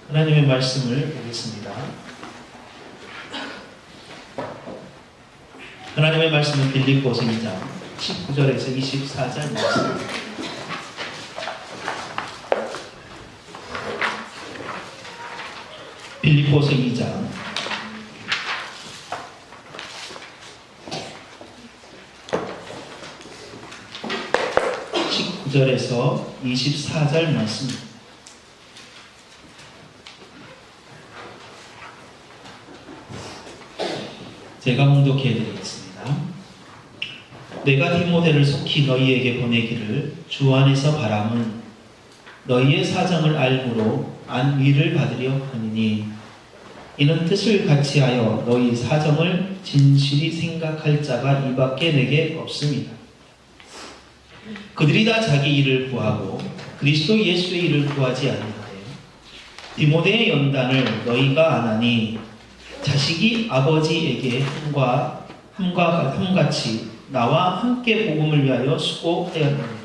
하나님의 말씀을 보겠습니다. 하나님의 말씀은 빌립보서 2장 19절에서 24절 말씀. 빌립보서 2장 19절에서 24절 말씀입니다. 제가 봉독해 드리겠습니다. 내가 디모데를 속히 너희에게 보내기를 주 안에서 바람은 너희의 사정을 알므로 안위를 받으려 하느니 이는 뜻을 같이하여 너희 사정을 진실히 생각할 자가 이밖에 내게 없습니다. 그들이 다 자기 일을 구하고 그리스도 예수의 일을 구하지 아니하되 디모데의 연단을 너희가 안 하니 자식이 아버지에게 함같이 나와 함께 복음을 위하여 수고하였느니라.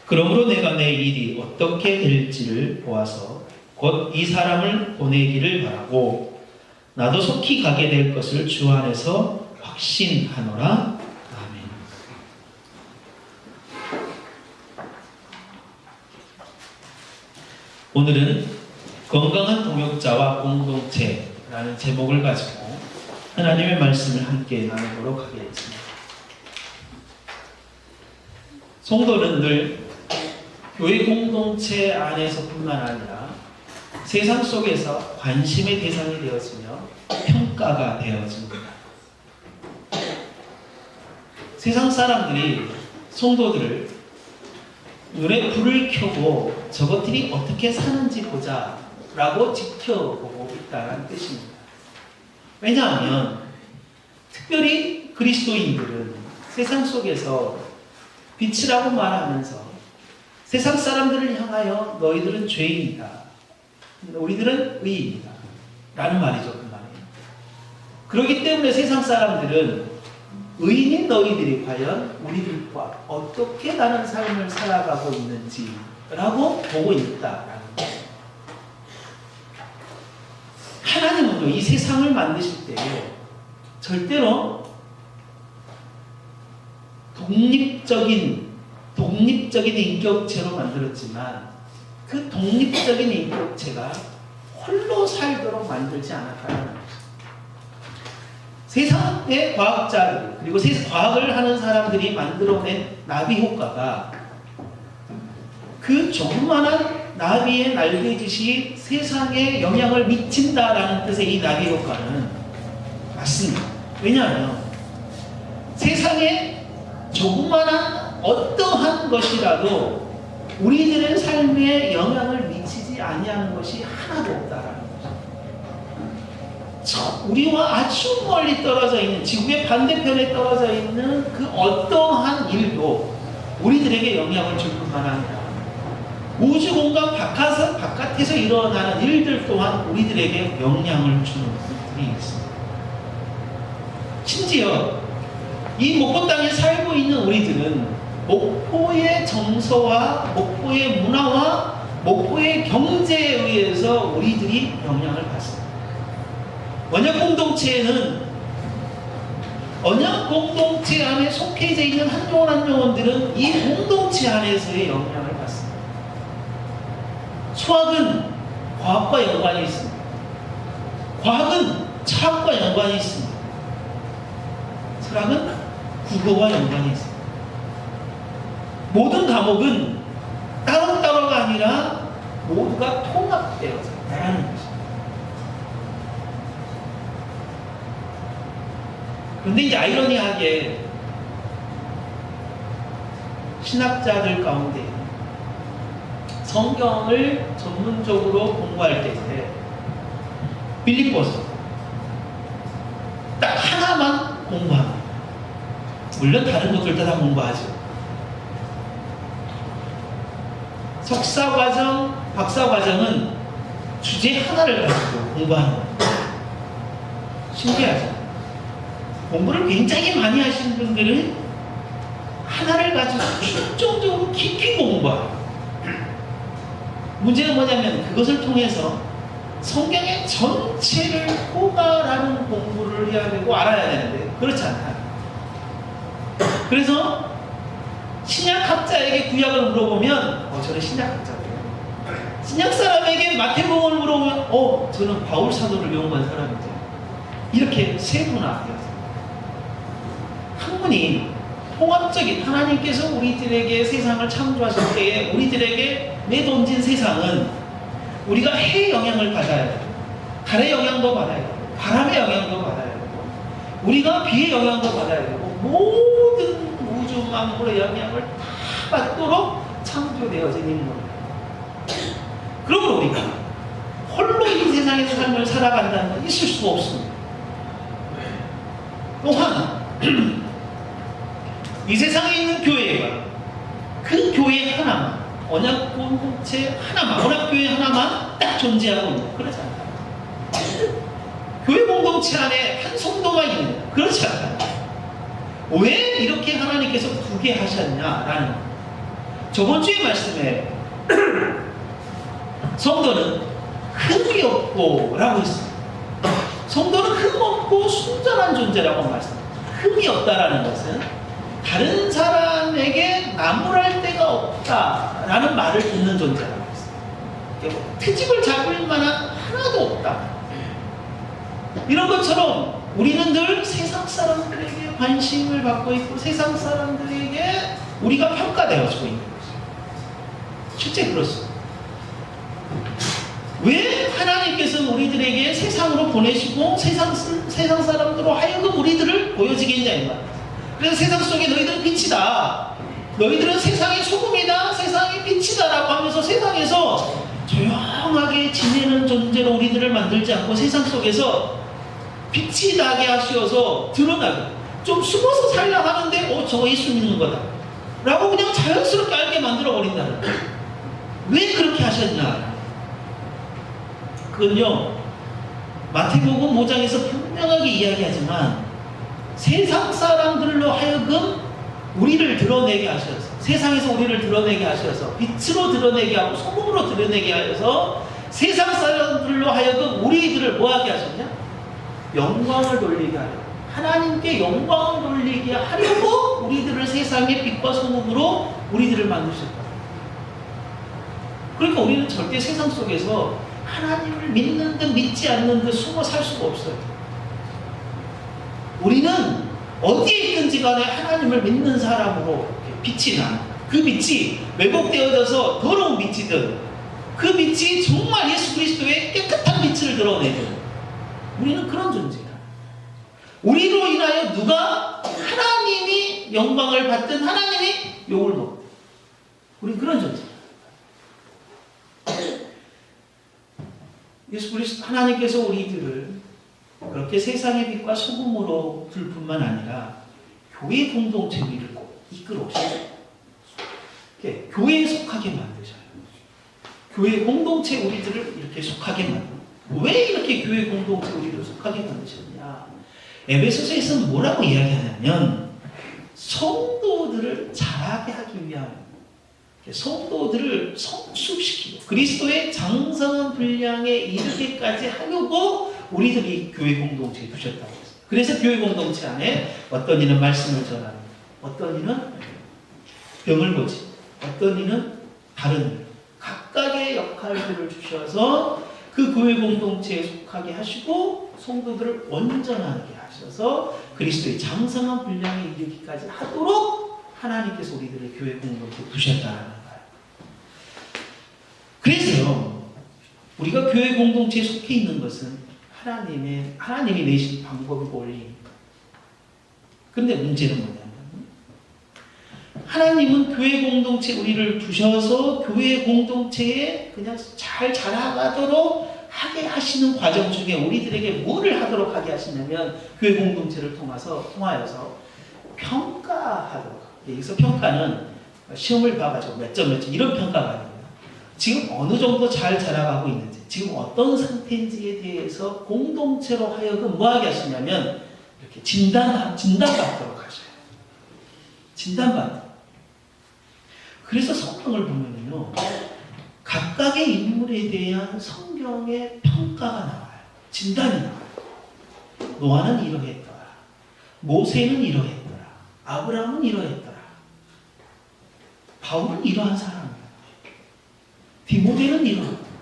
그러므로 내가 내 일이 어떻게 될지를 보아서 곧 이 사람을 보내기를 바라고 나도 속히 가게 될 것을 주 안에서 확신하노라. 아멘. 오늘은 건강한 동역자와 공동체라는 제목을 가지고 하나님의 말씀을 함께 나누도록 하겠습니다. 성도는 늘 교회 공동체 안에서뿐만 아니라 세상 속에서 관심의 대상이 되었으며 평가가 되어집니다. 세상 사람들이 성도들을 눈에 불을 켜고 저것들이 어떻게 사는지 보자 라고 지켜보고 있다는 뜻입니다. 왜냐하면 특별히 그리스도인들은 세상 속에서 빛이라고 말하면서 세상 사람들을 향하여 너희들은 죄인이다, 우리들은 의인이다 라는 말이죠. 그 말이에요. 그렇기 때문에 세상 사람들은 의인인 너희들이 과연 우리들과 어떻게 다른 삶을 살아가고 있는지 라고 보고 있다라는 거예요. 하나님은요, 이 세상을 만드실 때 절대로 독립적인 인격체로 만들었지만 그 독립적인 인격체가 홀로 살도록 만들지 않았다는 거죠. 세상의 과학자들 그리고 과학을 하는 사람들이 만들어낸 나비 효과가 그 조그만한 나비의 날개짓이 세상에 영향을 미친다라는 뜻의 이 나비 효과는 맞습니다. 왜냐하면 세상에 조그만한 어떠한 것이라도 우리들의 삶에 영향을 미치지 아니하는 것이 하나도 없다라는 거죠. 우리와 아주 멀리 떨어져 있는 지구의 반대편에 떨어져 있는 그 어떠한 일도 우리들에게 영향을 줄 뿐만 아니라 우주 공간 바깥에서 일어나는 일들 또한 우리들에게 영향을 주는 것들이 있습니다. 심지어 이 목포 땅에 살고 있는 우리들은 목포의 정서와 목포의 문화와 목포의 경제에 의해서 우리들이 영향을 받습니다. 언약 공동체 안에 속해져 있는 한 영혼들은 이 공동체 안에서의 영향을 받습니다. 수학은 과학과 연관이 있습니다. 과학은 철학과 연관이 있습니다. 철학은 국어와 연관이 있습니다. 모든 과목은 따로따로가 아니라 모두가 통합되어서 있다는 것입니다. 그런데 이제 아이러니하게 신학자들 가운데 성경을 전문적으로 공부할 때에 빌립보서 딱 하나만 공부합니다. 물론 다른 것들도 다 공부하죠. 석사과정, 박사과정은 주제 하나를 가지고 공부하는 거예요. 신기하죠? 공부를 굉장히 많이 하시는 분들은 하나를 가지고 집중적으로 깊이 공부하고 문제는 뭐냐면 그것을 통해서 성경의 전체를 포괄하는 공부를 해야 되고 알아야 되는데 그렇지 않아요. 그래서 신약학자에게 구약을 물어보면 저는 신약학자예요. 신약 사람에게 마태복음을 물어보면 저는 바울 사도를 연구한 사람이죠. 이렇게 세분화되었어요. 학문이 통합적인 하나님께서 우리들에게 세상을 창조하실 때에 우리들에게 내던진 세상은 우리가 해의 영향을 받아야 되고 달의 영향도 받아야 되고 바람의 영향도 받아야 되고 우리가 비의 영향도 받아야 되고 모든 우주 만물의 영향을 다 받도록 창조되어진 인물. 그러므로 우리가 홀로 이 세상의 삶을 살아간다는 건 있을 수가 없습니다. 또한 이 세상에 있는 교회가 그 교회 하나만 언약 공동체 하나만 언약교회 하나만 딱 존재하고 있는 그렇지 않다. 교회 공동체 안에 한 성도가 있는 그렇지 않다. 왜 이렇게 하나님께서 두 개 하셨냐라는 저번 주의 말씀에 성도는 흠이 없고 라고 했습니다. 성도는 흠 없고 순전한 존재라고 말씀합니다. 흠이 없다라는 것은 다른 사람에게 나무랄 데가 없다라는 말을 듣는 존재라고 했습니다. 트집을 잡을 만한 하나도 없다. 이런 것처럼 우리는 늘 세상 사람들에게 관심을 받고 있고 세상 사람들에게 우리가 평가되어지고 있는 것이죠. 실제 그렇습니다. 왜 하나님께서 우리들에게 세상으로 보내시고 세상 사람들로 하여금 우리들을 보여지게 했냐. 그래서 세상 속에 너희들은 빛이다. 너희들은 세상의 소금이다. 세상의 빛이다. 라고 하면서 세상에서 조용하게 지내는 존재로 우리들을 만들지 않고 세상 속에서 빛이 나게 하시어서 드러나게 좀 숨어서 살려 하는데 저거 예수 믿는 거다. 라고 그냥 자연스럽게 알게 만들어 버린다는 거예요. 왜 그렇게 하셨냐. 그건요, 마태복음 5장에서 분명하게 이야기하지만 세상 사람들로 하여금 우리를 드러내게 하셔서 세상에서 우리를 드러내게 하셔서 빛으로 드러내게 하고 소금으로 드러내게 하셔서 세상 사람들로 하여금 우리들을 뭐하게 하셨냐? 영광을 돌리게 하려 하나님께 영광을 돌리게 하려고 우리들을 세상의 빛과 소금으로 우리들을 만드셨다. 그러니까 우리는 절대 세상 속에서 하나님을 믿는 듯 믿지 않는 듯 숨어 살 수가 없어요. 우리는 어디에 있든지 간에 하나님을 믿는 사람으로 빛이 나는 그 빛이 왜곡되어져서 더러운 빛이든 그 빛이 정말 예수 그리스도의 깨끗한 빛을 드러내는 우리는 그런 존재다. 우리로 인하여 누가 하나님이 영광을 받든 하나님이 욕을 먹든 우리는 그런 존재다. 예수 그리스도 하나님께서 우리들을 그렇게 세상의 빛과 소금으로 둘 뿐만 아니라 교회 공동체 우리를 꼭 이끌어오셔요. 교회에 속하게 만드셔요. 교회 공동체 우리들을 이렇게 속하게 만드는 왜 이렇게 교회 공동체 우리를 속하게 만드셨냐. 에베소서에서는 뭐라고 이야기하냐면 성도들을 자라게 하기 위함 성도들을 성숙시키고 그리스도의 장성한 분량에 이르기까지 하려고 우리들이 교회 공동체에 두셨다고 했습니다. 그래서 교회 공동체 안에 어떤 이는 말씀을 전하는 어떤 이는 병을 고치고 어떤 이는 다른 일 각각의 역할들을 주셔서 그 교회 공동체에 속하게 하시고 성도들을 온전하게 하셔서 그리스도의 장성한 분량에 이르기까지 하도록 하나님께서 우리들의 교회 공동체에 두셨다는 거예요. 그래서 우리가 교회 공동체에 속해 있는 것은 하나님이 내신 방법이고 원리입니다. 그런데 문제는 뭐냐면 하나님은 교회 공동체 우리를 두셔서 교회 공동체에 그냥 잘 자라가도록 하게 하시는 과정 중에 우리들에게 뭐를 하도록 하게 하시냐면 교회 공동체를 통하여서 평가하도록. 여기서 평가는 시험을 봐가지고 몇 점 이런 평가가 아닙니다. 지금 어느 정도 잘 자라가고 있는지 지금 어떤 상태인지에 대해서 공동체로 하여금 뭐하게 하시냐면 이렇게 진단받도록 하셔요. 진단받는. 그래서 성경을 보면요 각각의 인물에 대한 성경의 평가가 나와요. 진단이 나와요. 노아는 이러했더라. 모세는 이러했더라. 아브라함은 이러했더라. 바울은 이러한 사람이야. 디모데는 이러했더라.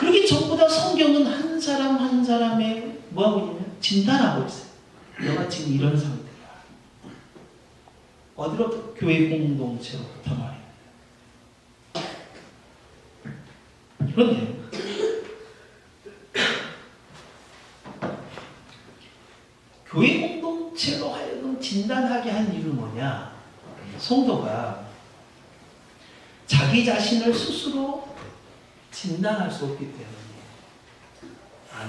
그렇게 전부 다 성경은 한 사람 한 사람의 뭐하고 있냐면 진단하고 있어요. 너가 지금 이런 상태야. 어디로? 교회 공동체로부터 말이야. 그런데 교회 공동체로 하여금 진단하게 한 이유는 뭐냐? 성도가 자기 자신을 스스로 진단할 수 없기 때문에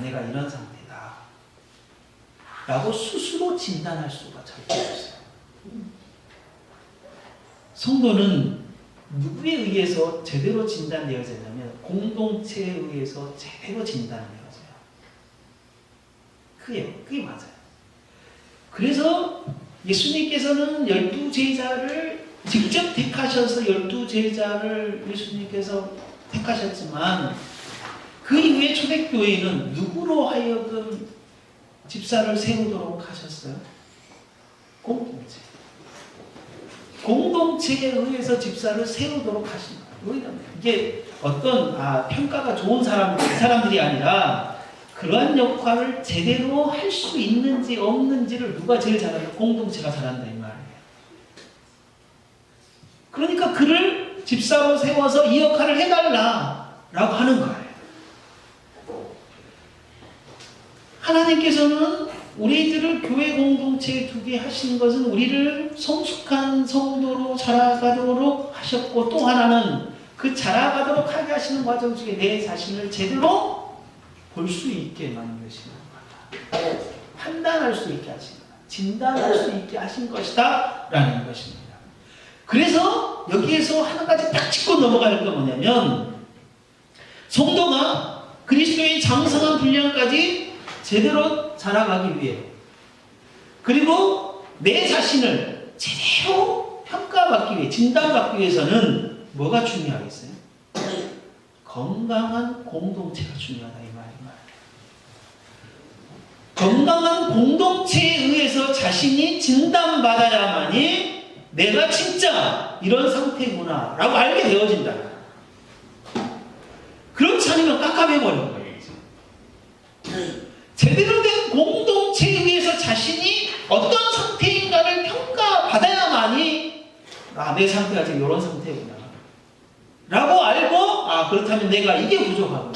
내가 이런 상태다 라고 스스로 진단할 수가 절대 없어요. 성도는 누구에 의해서 제대로 진단되어지냐면 공동체에 의해서 제대로 진단되어져요. 그게 맞아요. 그래서 예수님께서는 12제자를 직접 택하셔서 12제자를 예수님께서 택하셨지만 그 이후에 초대교회는 누구로 하여금 집사를 세우도록 하셨어요? 공동체. 공동체에 의해서 집사를 세우도록 하신 거예요. 이게 어떤 평가가 좋은 사람들이 아니라 그러한 역할을 제대로 할 수 있는지 없는지를 누가 제일 잘하냐? 공동체가 잘한다 이 말이에요. 그러니까 그를 집사로 세워서 이 역할을 해달라라고 하는 거예요. 하나님께서는 우리들을 교회 공동체에 두게 하신 것은 우리를 성숙한 성도로 자라가도록 하셨고, 또 하나는 그 자라가도록 하게 하시는 과정 중에 내 자신을 제대로 볼 수 있게 만드시는 거다. 판단할 수 있게 하신 거다. 진단할 수 있게 하신 것이다 라는 것입니다. 그래서 여기에서 한 가지 딱 짚고 넘어갈 건 뭐냐면, 성도가 그리스도의 장성한 분량까지 제대로 자라가기 위해, 그리고 내 자신을 제대로 평가받기 위해, 진단받기 위해서는 뭐가 중요하겠어요? 건강한 공동체가 중요하다 이 말이에요. 건강한 공동체에 의해서 자신이 진단받아야만이 내가 진짜 이런 상태구나 라고 알게 되어진다. 그렇지 않으면 깝깝해버리는 거예요. 제대로 된 공동체에 의해서 자신이 어떤 상태인가를 평가받아야만이 내 상태가 지금 이런 상태구나 라고 알고, 그렇다면 내가 이게 부족하구나,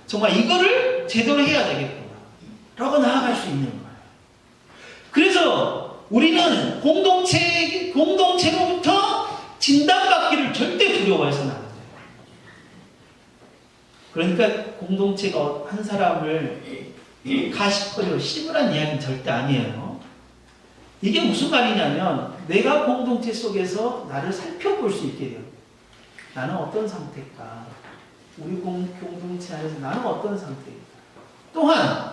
정말 이거를 제대로 해야 되겠구나 라고 나아갈 수 있는 거예요. 그래서 우리는 공동체로부터 진단받기를 절대 두려워해서는 안 돼요. 그러니까 공동체가 한 사람을 가십거리로 씹으란 이야기는 절대 아니에요. 이게 무슨 말이냐면, 내가 공동체 속에서 나를 살펴볼 수 있게 돼요. 나는 어떤 상태일까? 우리 공동체 안에서 나는 어떤 상태일까? 또한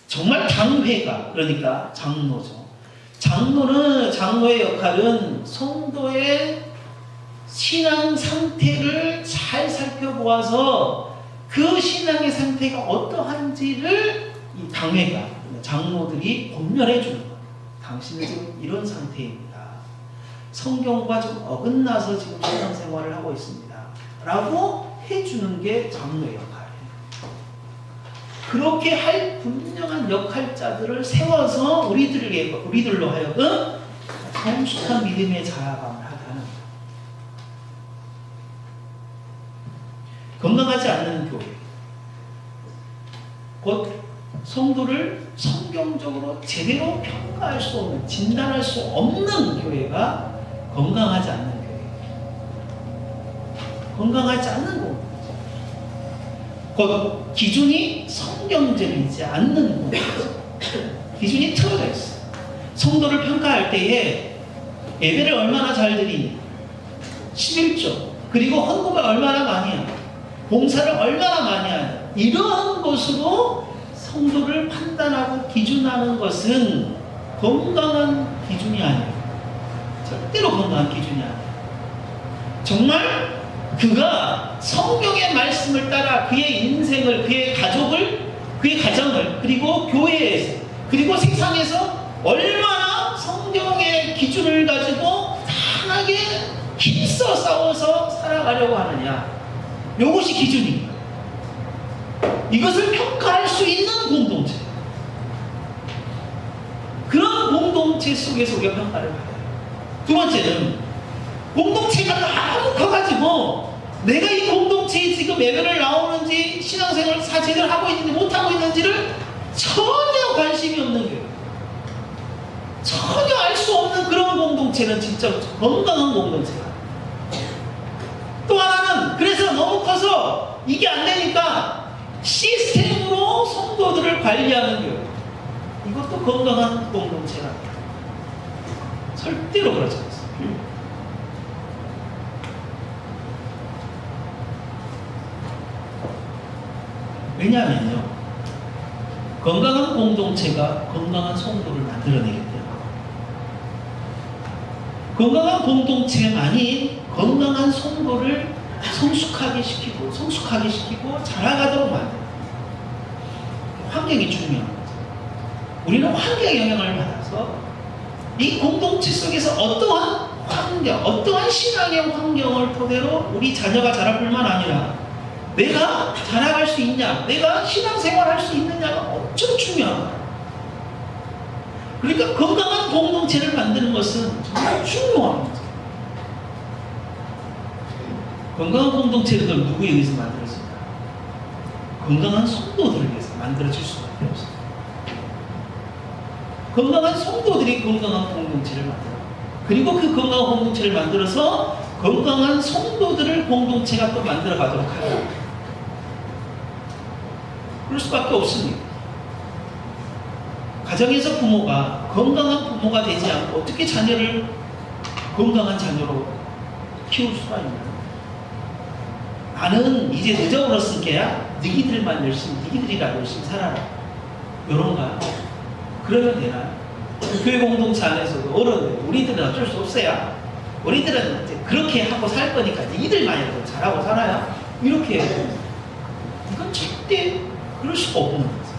정말 장회가, 그러니까 장로죠. 장로의 역할은 성도의 신앙 상태를 잘 살펴보아서 그 신앙의 상태가 어떠한지를 이 당회가, 장로들이 권면해 주는 거예요. 당신은 지금 이런 상태입니다. 성경과 좀 어긋나서 지금 신앙생활을 하고 있습니다. 라고 해주는 게 장로의 역할이에요. 그렇게 할 분명한 역할자들을 세워서 우리들로 하여금 성숙한 믿음의 자라감을 하게 하는 거예요. 건강하지 않는 교회, 곧 성도를 성경적으로 제대로 평가할 수 없는, 진단할 수 없는 교회가 건강하지 않는 교회예요. 건강하지 않는 공동체, 곧 기준이 성경적이지 않는 공동체, 기준이 틀어져 있어요. 성도를 평가할 때에 예배를 얼마나 잘 드리니, 11조, 그리고 헌금을 얼마나 많이 하냐, 봉사를 얼마나 많이 하냐, 이러한 것으로 성도를 판단하고 기준하는 것은 건강한 기준이 아니에요. 절대로 건강한 기준이 아니에요. 정말 그가 성경의 말씀을 따라 그의 인생을, 그의 가족을, 그의 가정을, 그리고 교회에서, 그리고 세상에서 얼마나 성경의 기준을 가지고 강하게 힘써 싸워서 살아가려고 하느냐. 이것이 기준입니다. 이것을 평가할 수 있는 공동체. 그런 공동체 속에서 우리가 평가를 받아요. 두 번째는 공동체가 너무 커가지고 내가 이 공동체에 지금 예배를 나오는지 신앙생활을 제대로 하고 있는지 못하고 있는지를 전혀 관심이 없는 거예요. 전혀 알 수 없는 그런 공동체는 진짜 건강한 공동체야. 또 하나는 그래서 너무 커서 이게 안 되니까 시스템으로 성도들을 관리하는 거예요. 이것도 건강한 공동체가 절대로 그렇지 않습니다. 왜냐하면요, 건강한 공동체가 건강한 성도를 만들어내기 때문에 건강한 공동체만이 건강한 성도를 성숙하게 시키고 자라가도록 만듭니다. 환경이 중요한 거죠. 우리는 환경의 영향을 받아서 이 공동체 속에서 어떠한 환경, 어떠한 신앙의 환경을 토대로 우리 자녀가 자랄 뿐만 아니라 내가 자라갈 수 있냐, 내가 신앙생활 할 수 있느냐가 엄청 중요한 거예요. 그러니까 건강한 공동체를 만드는 것은 정말 중요한 거죠. 건강한 공동체를 누구에 의해서 만들어질까? 건강한 성도들을 위해서 만들어질 수밖에 없습니다. 건강한 성도들이 건강한 공동체를 만들어요. 그리고 그 건강한 공동체를 만들어서 건강한 성도들을 공동체가 또 만들어 가도록 하라. 그럴 수밖에 없습니다. 가정에서 부모가 건강한 부모가 되지 않고 어떻게 자녀를 건강한 자녀로 키울 수가 있나요? 나는 이제 늦어버렸으니까 너희들만 열심히, 너희들이라도 열심히 살아라. 이런가요? 그러면 되나요? 교회 공동체 안에서도 어른들, 우리들은 어쩔 수 없어요. 우리들은 이제 그렇게 하고 살 거니까 너희들만이라도 잘하고 살아요. 이렇게 해요. 이건 절대 그럴 수가 없는 거죠.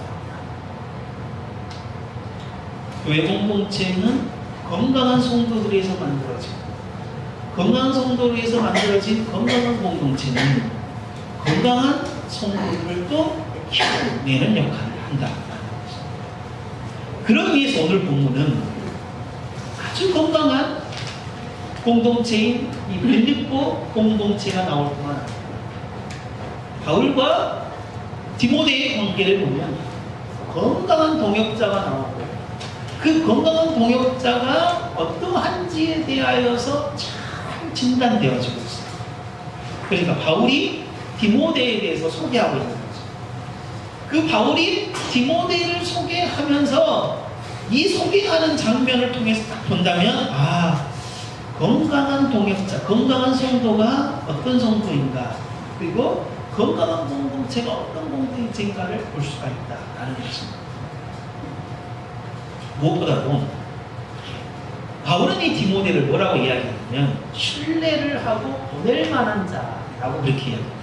교회 공동체는 건강한 성도들에서 만들어지고, 건강한 성도들에서 만들어진 건강한 공동체는 건강한 성도들을 또 키워내는 역할을 한다. 그러기 위해서 오늘 본문은 아주 건강한 공동체인 이 빌립보 공동체가 나올 뿐만 아니라 바울과 디모데의 관계를 보면 건강한 동역자가 나오고, 그 건강한 동역자가 어떠한지에 대하여서 잘 진단되어지고 있습니다. 그러니까 바울이 디모데에 대해서 소개하고 있는 거죠. 그 바울이 디모데를 소개하면서 이 소개하는 장면을 통해서 딱 본다면, 건강한 동역자, 건강한 성도가 어떤 성도인가, 그리고 건강한 공동체가 어떤 공동체인가를 볼 수가 있다라는 것입니다. 무엇보다도 바울은 이 디모데를 뭐라고 이야기하냐면 신뢰를 하고 보낼 만한 자라고 그렇게 이야기합니다.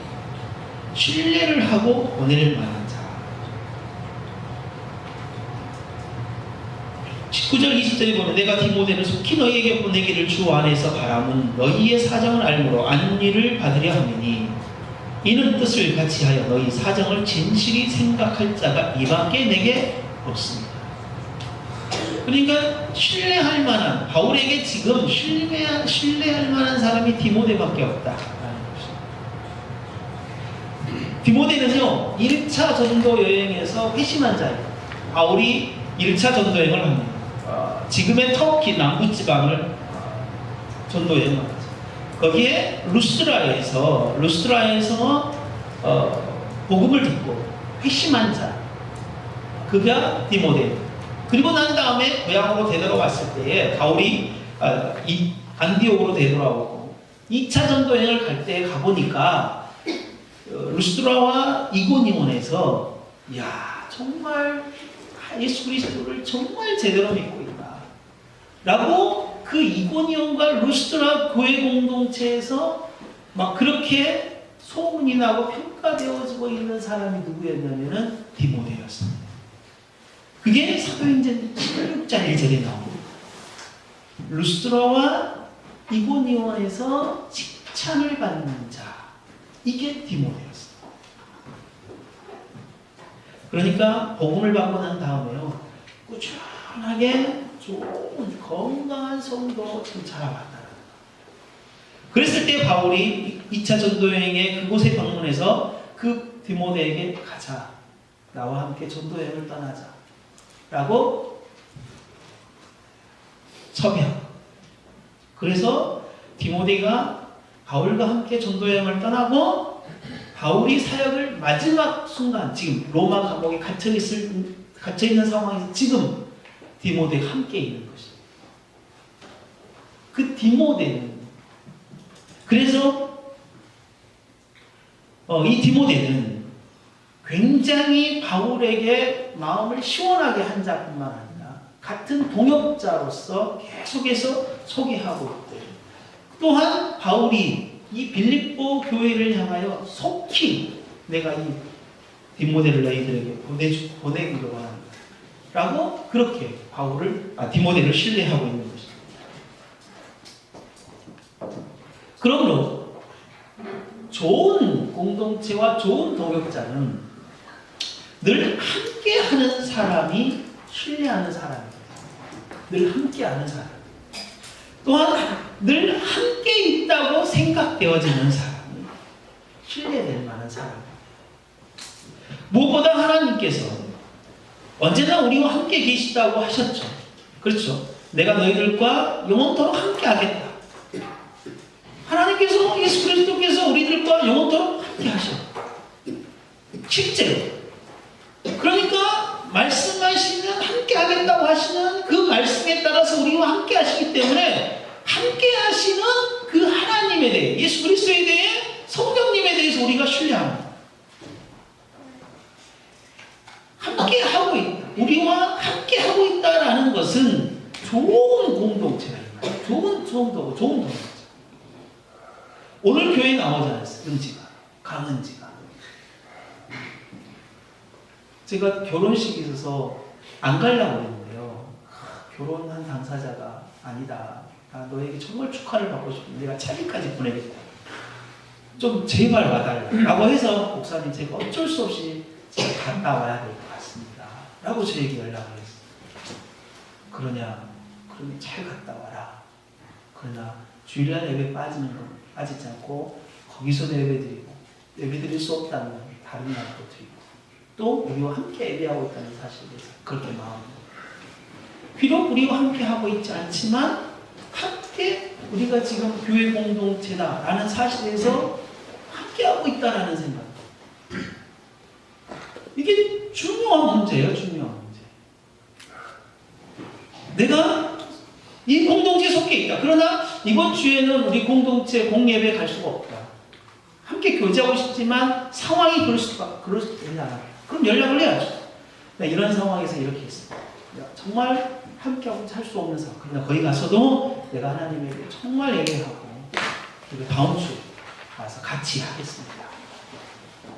신뢰를 하고 보낼 만한 자. 19절 20절에 보면 내가 디모데를 속히 너희에게 보내기를 주 안에서 바람은 너희의 사정을 알므로 안위를 받으려 함이니 이는 뜻을 같이 하여 너희 사정을 진실히 생각할 자가 이밖에 내게 없습니다. 그러니까 신뢰할 만한, 바울에게 지금 신뢰할 만한 사람이 디모데밖에 없다. 디모데는요 1차 전도 여행에서 회심한 자예요. 바울이 1차 전도 여행을 합니다. 지금의 터키 남부지방을 전도 여행을 하죠. 거기에 루스트라에서 복음을 듣고 회심한 자, 그가 디모데. 그리고 난 다음에 고향으로 되돌아왔을 때에 바울이 안디옥으로 되돌아오고 2차 전도 여행을 갈 때 가보니까 루스트라와 이고니온에서 정말 예수 그리스도를 정말 제대로 믿고 있다 라고 그 이고니온과 루스트라 교회 공동체에서 막 그렇게 소문이 나고 평가되어지고 있는 사람이 누구였냐면은 디모데였습니다. 그게 사도행전 16장 1절에 나옵니다. 루스드라와 이고니온에서 칭찬을 받는 자, 이게 디모데였습니다. 그러니까 복음을 받고 난 다음에요, 꾸준하게 좋은 건강한 성도 좀 자라왔다. 그랬을 때 바울이 2차 전도여행에 그곳에 방문해서 그 디모데에게 가자, 나와 함께 전도여행을 떠나자 라고 섭외하고, 그래서 디모데가 바울과 함께 전도여행을 떠나고 바울이 사역을 마지막 순간, 지금 로마 감옥에 갇혀있는 상황에서 지금 디모데가 함께 있는 것입니다. 그 디모데는, 그래서 이 디모데는 굉장히 바울에게 마음을 시원하게 한 자뿐만 아니라 같은 동역자로서 계속해서 소개하고 있대요. 또한 바울이 이 빌립보 교회를 향하여 속히 내가 이 디모데를 너희들에게 보내기로 한다 라고 그렇게 디모데를 신뢰하고 있는 것입니다. 그러므로 좋은 공동체와 좋은 동역자는 늘 함께하는 사람이 신뢰하는 사람입니다. 늘 함께하는 사람. 또한 늘 함께 있다고 생각되어지는 사람이 신뢰될 만한 사람입니다. 무엇보다 하나님께서 언제나 우리와 함께 계시다고 하셨죠. 그렇죠. 내가 너희들과 영원토록 함께 하겠다. 하나님께서, 예수 그리스도께서 우리들과 영원토록 함께 하셔. 실제로. 그러니까 말씀하시는, 함께 하겠다고 하시는 그 말씀에 따라서 우리와 함께 하시기 때문에 함께 하시는 그 하나님에 대해, 예수 그리스도에 대해, 성령님에 대해서 우리가 신뢰합니다. 함께 하고 있다. 우리와 함께 하고 있다라는 것은 좋은 공동체다. 좋은 동역자. 오늘 교회에 나오지 않았어요. 은지가, 강은지가. 제가 결혼식이 있어서 안 가려고 했는데요. 결혼한 당사자가 아니다. 너에게 정말 축하를 받고 싶은데 내가 차비까지 보내겠다. 좀 제발 와달라. 라고 해서 목사님 제가 어쩔 수 없이 제가 갔다 와야 될 것 같습니다. 라고 저에게 연락을 했어요. 그러면 잘 갔다 와라. 그러나 주일날 예배 빠지는 건 빠지지 않고 거기서도 예배드릴 수 없다면 다른 날도 드리고 또 우리와 함께 예배하고 있다는 사실에 대해서 그렇게 마음을, 비록 우리와 함께 하고 있지 않지만 함께 우리가 지금 교회 공동체다라는 사실에서 함께 하고 있다라는 생각. 이게 중요한 문제예요. 중요한 문제. 내가 이 공동체에 속해 있다. 그러나 이번 주에는 우리 공동체 공예배 갈 수가 없다. 함께 교제하고 싶지만 상황이 그러지. 그럼 연락을 해야죠. 이런 상황에서 이렇게 했습니다. 정말 함께하고 살 수 없는 상황. 그러나 거기 가서도 내가 하나님에게 정말 예배하고 그리고 다음 주에 와서 같이 하겠습니다.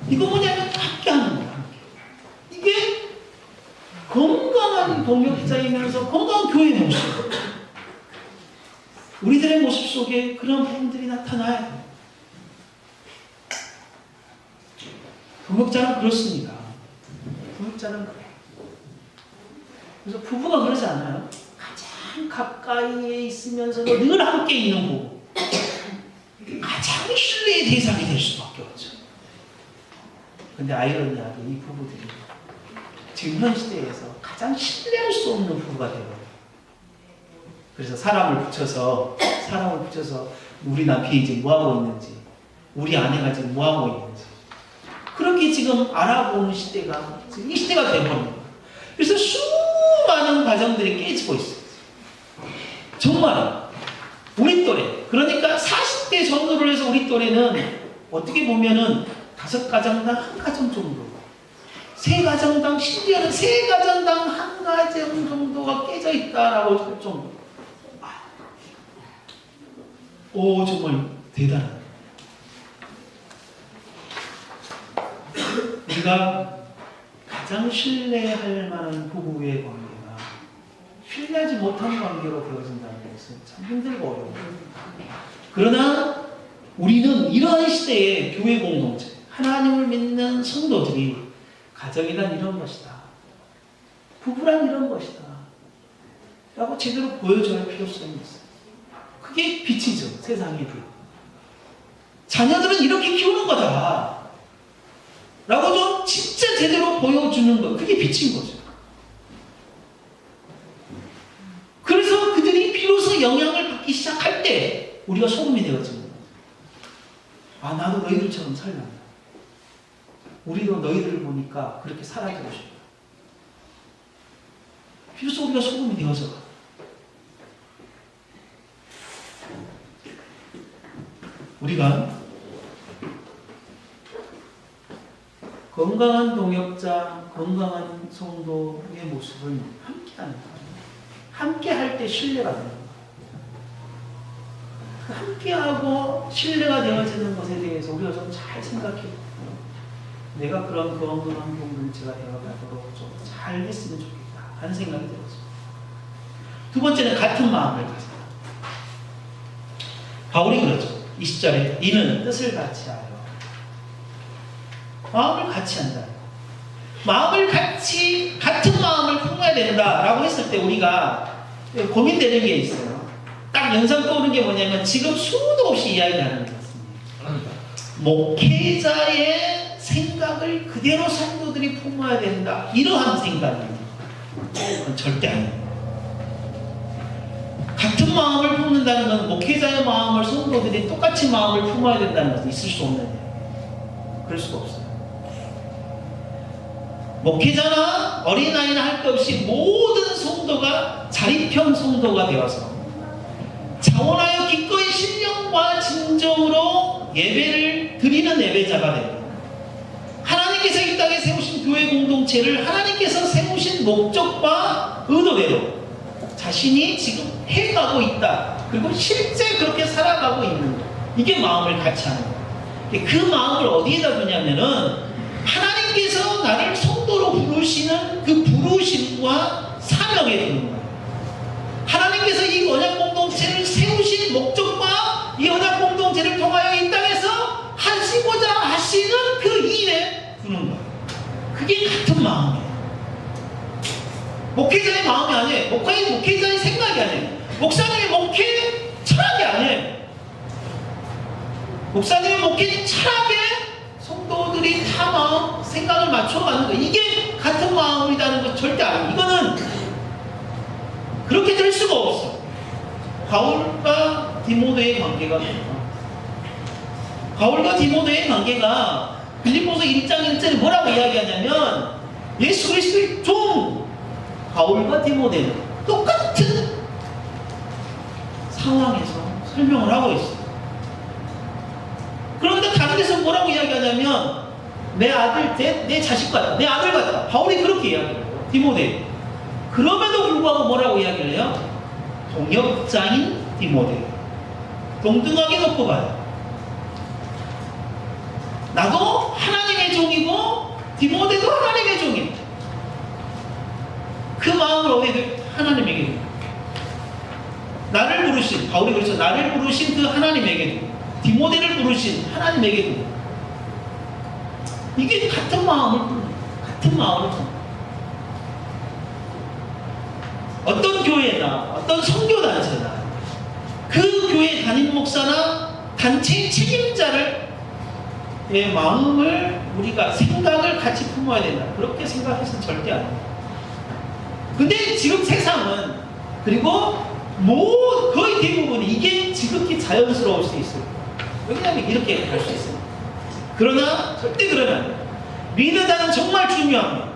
이거 뭐냐면 함께하는 거야. 함께. 이게 건강한 동역자이면서 건강한 교회의 모습. 우리들의 모습 속에 그런 부분들이 나타나야 돼요. 동역자는 그렇습니다. 동역자는 그래요. 그래서 부부가 그러지 않아요? 가장 가까이에 있으면서도 늘 함께 있는 부부. 가장 신뢰의 대상이 될 수밖에 없죠. 근데 아이러니하게 이 부부들이 지금 현 시대에서 가장 신뢰할 수 없는 부부가 되어요. 그래서 사람을 붙여서 우리 남편이 지금 뭐하고 있는지, 우리 아내가 지금 뭐하고 있는지 그렇게 지금 알아보는 시대가 지금 이 시대가 되어버린 거예요. 그래서 수많은 가정들이 깨지고 있어요. 정말 우리 또래, 그러니까 40대 정도로 해서 우리 또래는 어떻게 보면은 5가정당 1가정 정도, 3가정당, 심지어는 3가정당 1가정 정도가 깨져 있다라고 할 정도. 오, 정말 대단하다. 우리가 가장 신뢰할 만한 부부의 관계가 신뢰하지 못한 관계로 되어진다는 것은 참 힘들고 어려워요. 그러나 우리는 이러한 시대의 교회 공동체, 하나님을 믿는 성도들이 가정이란 이런 것이다. 부부란 이런 것이다. 라고 제대로 보여줘야 할 필요성이 있어요. 그게 빛이죠. 세상에 빛. 자녀들은 이렇게 키우는 거다. 라고 좀 진짜 제대로 보여주는 것. 그게 빛인 거죠. 그래서 그들이 비로소 영향을 받기 시작할 때 우리가 소금이 되어지는 거예요. 아, 나도 너희들처럼 살란다. 우리도 너희들을 보니까 그렇게 살아가고 싶다. 비로소 우리가 소금이 되어져. 우리가 건강한 동역자, 건강한 성도의 모습을 함께하는 거예요. 함께할 때 신뢰가 되는 거예요. 함께하고 신뢰가 되어지는 것에 대해서 우리가 좀 잘 생각해 보고 내가 그런 건강한 공동체가 되어가도록 좀 잘 했으면 좋겠다 하는 생각이 들었어요. 두 번째는 같은 마음을 가진다. 바울이 그러죠. 20절에 이는 뜻을 같이 하여 마음을 같이 한다. 마음을 같이 같은 마음을 품어야 된다라고 했을 때 우리가 고민되는 게 있어요. 딱 연상 떠오르는 게 뭐냐면 지금 수도 없이 이야기하는 것 같습니다. 목회자의 생각을 그대로 성도들이 품어야 된다. 이러한 생각입니다. 그건 절대 아니에요. 같은 마음을 품는다는 건 목회자의 마음을 성도들이 똑같이 마음을 품어야 된다는 것은 있을 수 없는 일이에요. 그럴 수가 없어요. 목회자나 어린아이나 할 것 없이 모든 성도가 자립형 성도가 되어서 자원하여 기꺼이 신령과 진정으로 예배를 드리는 예배자가 되고 하나님께서 이 땅에 세우신 교회 공동체를 하나님께서 세우신 목적과 의도대로 자신이 지금 해가고 있다. 그리고 실제 그렇게 살아가고 있는 것. 이게 마음을 같이 하는 거예요. 그 마음을 어디에다 두냐면은 하나님께서 나를 성도로 부르시는 그 부르심과 사명에 두는 거예요. 하나님께서 이 언약 공동체를 세우신 목적과 이 언약 공동체를 통하여 이 땅에서 하시고자 하시는 그 일에 두는 거예요. 그게 같은 마음이에요. 목회자의 마음이 아니에요. 목회자의 생각이 아니에요. 목사님의 목회 철학이 아니에요. 목사님의 목회 철학에 성도들이 다 마음, 생각을 맞춰가는 거예요. 이게 같은 마음이라는 건 절대 아니에요. 이거는 그렇게 될 수가 없어. 바울과 디모데의 관계가 바울과 디모데의 관계가 빌립보서 1장 1절에 뭐라고 이야기하냐면 예수 그리스도의 종 바울과 디모데는 똑같은 상황에서 설명을 하고 있어요. 그런데 다른 데서 뭐라고 이야기하냐면 내 아들, 내 자식 같다. 내 아들 같다. 바울이 그렇게 이야기를 해요. 디모데. 그럼에도 불구하고 뭐라고 이야기를 해요? 동역자인 디모데. 동등하게 놓고 봐요. 나도 하나님의 종이고 디모데도 하나님의 종입니다. 그 마음을 어디에 하나님에게 줍니다. 나를 부르신, 바울이 그렇죠. 나를 부르신 그 하나님에게 줍니다. 디모데를 부르신 하나님에게 줍니다. 이게 같은 마음을 품는, 같은 마음을 품는. 어떤 교회나 어떤 선교단체나 그 교회 담임 목사나 단체의 책임자를 의 마음을 우리가 생각을 같이 품어야 된다. 그렇게 생각해서는 절대 안 돼요. 근데 지금 세상은 그리고 거의 대부분이 이게 지극히 자연스러울 수 있어요. 왜냐하면 이렇게 할 수 있어요. 그러나 절대 그러면 안 돼요. 리더자는 정말 중요합니다.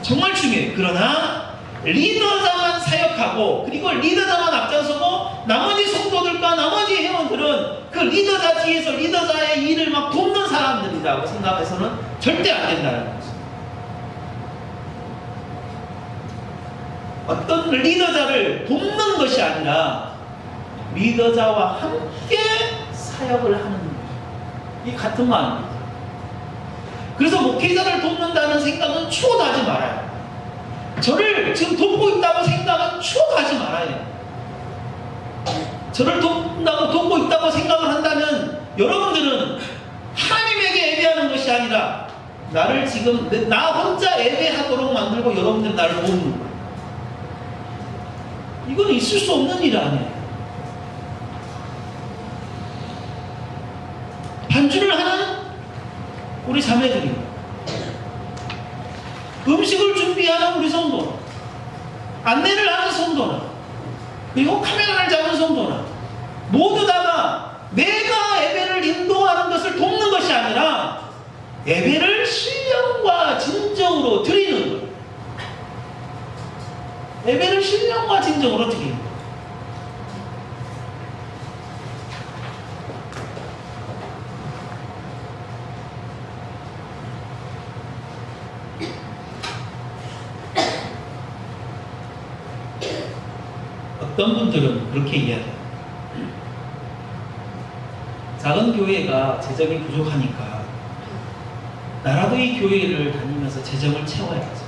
정말 중요해요. 그러나 리더자만 사역하고 그리고 리더자만 앞장서고 나머지 성도들과 나머지 회원들은 그 리더자 뒤에서 리더자의 일을 막 돕는 사람들이라고 생각해서는 절대 안 된다는 거죠. 어떤 리더자를 돕는 것이 아니라 리더자와 함께 사역을 하는 것. 이 같은 마음입니다. 그래서 목회자를 돕는다는 생각은 추호도 하지 말아요. 저를 지금 돕고 있다고 생각은 추호도 하지 말아요. 저를 돕고 있다고 생각을 한다면 여러분들은 하나님에게 예배하는 것이 아니라 나를 지금 나 혼자 예배하도록 만들고 여러분들은 나를 돕는 거예요. 이건 있을 수 없는 일 아니에요. 반주를 하는 우리 자매들이, 음식을 준비하는 우리 성도는, 안내를 하는 성도는, 그리고 카메라를 잡은 성도는 모두 다가 내가 예배를 인도하는 것을 돕는 것이 아니라 예배를 신령과 진정으로 드리는 거예요. 예배를 신령과 진정으로 드리는 거예요. 어떤 분들은 그렇게 이야기해요. 작은 교회가 재정이 부족하니까 나라도 이 교회를 다니면서 재정을 채워야지.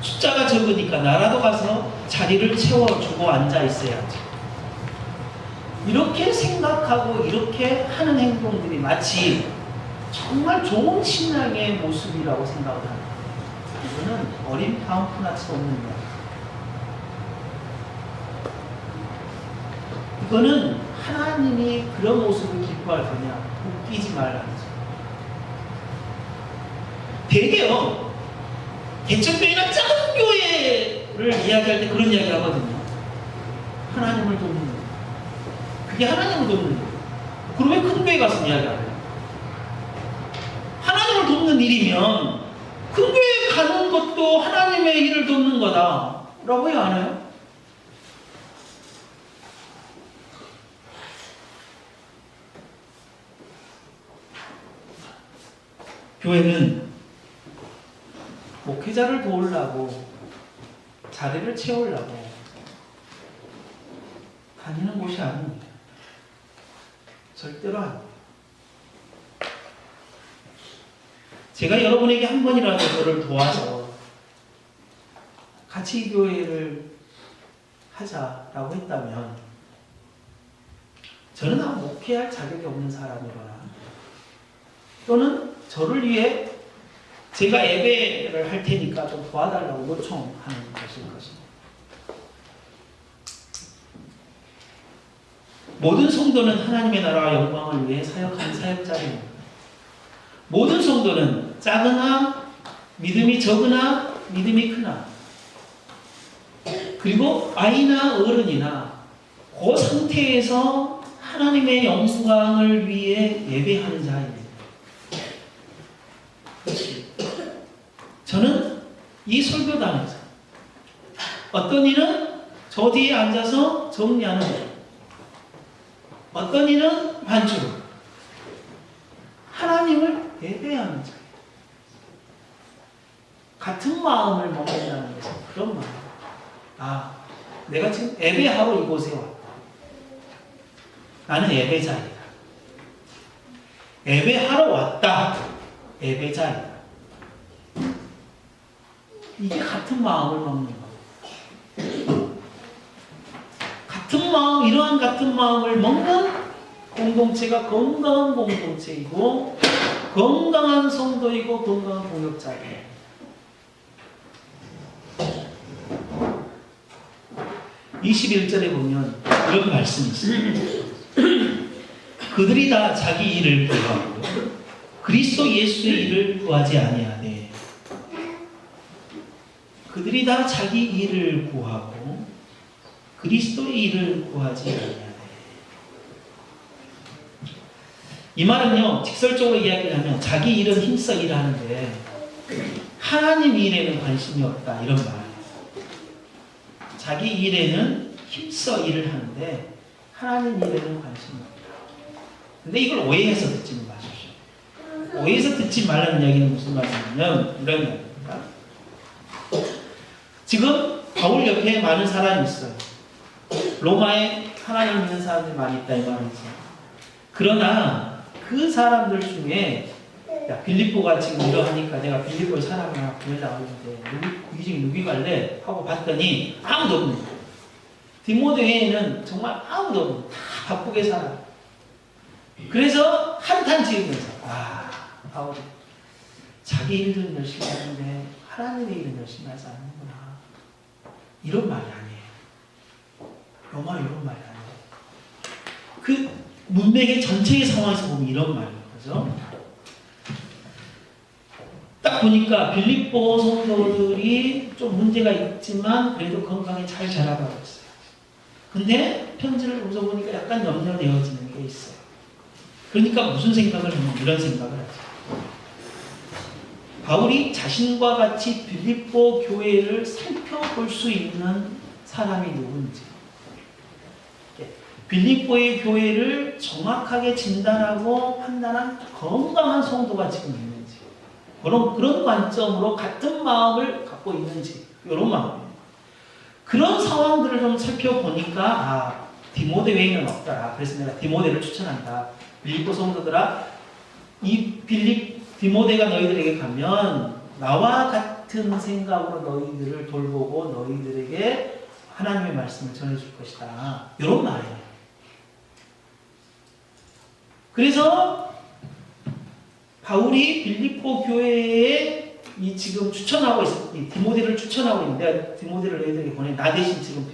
숫자가 적으니까 나라도 가서 자리를 채워주고 앉아 있어야지. 이렇게 생각하고 이렇게 하는 행동들이 마치 정말 좋은 신앙의 모습이라고 생각을 합니다. 이거는 어린 파운프나치 없는 것. 이거는 하나님이 그런 모습을 기뻐할 거냐? 웃기지 말라는 거죠. 되게요. 개척교회나 작은 교회를 이야기할 때 그런 이야기를 하거든요. 하나님을 돕는 거예요. 그게 하나님을 돕는 거예요. 그럼 왜 큰 교회 가서 이야기하래요? 하나님을 돕는 일이면 큰 교회 가는 것도 하나님의 일을 돕는 거다 라고 해야 하나요? 교회는 목회자를 도우려고 자리를 채우려고 다니는 곳이 아닙니다. 절대로 아닙니다. 제가 여러분에게 한 번이라도 저를 도와서 같이 교회를 하자라고 했다면 저는 아마 목회할 자격이 없는 사람이거나 또는 저를 위해 제가 예배를 할 테니까 좀 도와달라고 요청하는 것일 것입니다. 모든 성도는 하나님의 나라와 영광을 위해 사역하는 사역자입니다. 모든 성도는 작으나 믿음이 적으나 믿음이 크나 그리고 아이나 어른이나 그 상태에서 하나님의 영광을 위해 예배하는 자입니다. 저는 이 설교단에서 어떤 이는 저 뒤에 앉아서 정리하는 것, 어떤 이는 반주, 하나님을 예배하는 자예요. 같은 마음을 먹는다는 것은 그런 마음. 아, 내가 지금 예배하러 이곳에 왔다. 나는 예배자이다. 예배하러 왔다. 예배자이다. 이게 같은 마음을 먹는 거예요. 같은 마음, 이러한 같은 마음을 먹는 공동체가 건강한 공동체이고 건강한 성도이고 건강한 동역자예요. (21절에) 보면 이런 말씀이 있습니다. 그들이 다 자기 일을 구하고 그리스도 예수의 일을 구하지 아니하되 그들이 다 자기 일을 구하고 그리스도의 일을 구하지 아니하되. 이 말은요, 직설적으로 이야기를 하면 자기 일은 힘써 일하는데 하나님 일에는 관심이 없다, 이런 말이에요. 자기 일에는 힘써 일을 하는데 하나님 일에는 관심이 없다. 근데 이걸 오해해서 듣지 마십시오. 오해해서 듣지 말라는 이야기는 무슨 말이냐면 이런 이야기입니다. 지금 바울 옆에 많은 사람이 있어요. 로마에 하나님을 믿는 사람들이 많이 있다, 이 말이죠. 그러나 그 사람들 중에 야, 빌립보가 지금 이러하니까 내가 빌립보에 사람을 하나 보내려고 하는데 이 중에 누구 갈래? 하고 봤더니 아무도 없는 거예요. 디모데에는 정말 아무도 없는, 다 바쁘게 살아. 그래서 한탄 지으면서 바울이 자기 일은 열심히 하는데 하나님의 일은 열심히 하지 않는구나. 이런 말이 아니에요. 로마 이런 말이 아니에요. 그 문맥의 전체의 상황에서 보면 이런 말인 거죠. 딱 보니까 빌립보 성도들이 좀 문제가 있지만 그래도 건강히 잘 자라가고 있어요. 근데 편지를 읽어보니까 약간 염려되어지는 게 있어요. 그러니까 무슨 생각을 하면 이런 생각을 하죠. 바울이 자신과 같이 빌립보 교회를 살펴볼 수 있는 사람이 누군지, 빌립보의 교회를 정확하게 진단하고 판단한 건강한 성도가 지금 있는지, 그런 관점으로 같은 마음을 갖고 있는지, 이런 마음입니다. 그런 상황들을 좀 살펴보니까 디모데 외에는 없더라. 그래서 내가 디모데를 추천한다. 빌립보 성도들아, 디모데가 너희들에게 가면 나와 같은 생각으로 너희들을 돌보고 너희들에게 하나님의 말씀을 전해줄 것이다. 이런 말이에요. 그래서 바울이 빌립보 교회에 지금 추천하고 있어, 디모데를 추천하고 있는데, 디모데를 너희들에게 보내, 나 대신 지금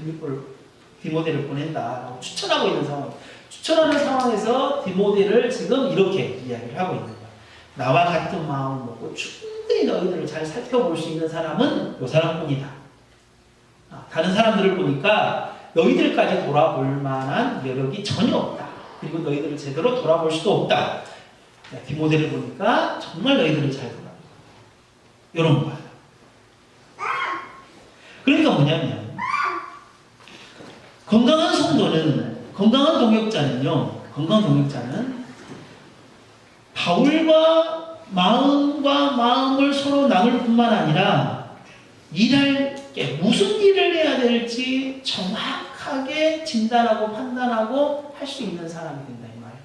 디모데를 보낸다라고 추천하고 있는 상황. 추천하는 상황에서 디모데를 지금 이렇게 이야기를 하고 있는 거야. 나와 같은 마음을 먹고 충분히 너희들을 잘 살펴볼 수 있는 사람은 이 사람뿐이다. 다른 사람들을 보니까 너희들까지 돌아볼 만한 여력이 전혀 없다. 그리고 너희들을 제대로 돌아볼 수도 없다. 디모데를 보니까 정말 너희들을 잘 돌아보고 이런 거야. 그러니까 뭐냐면 건강한 성도는, 건강한 동역자는 바울과 마음을 서로 나눌 뿐만 아니라 일할 게 무슨 일을 해야 될지 정확하게 진단하고 판단하고 할 수 있는 사람이 된다 이 말이에요.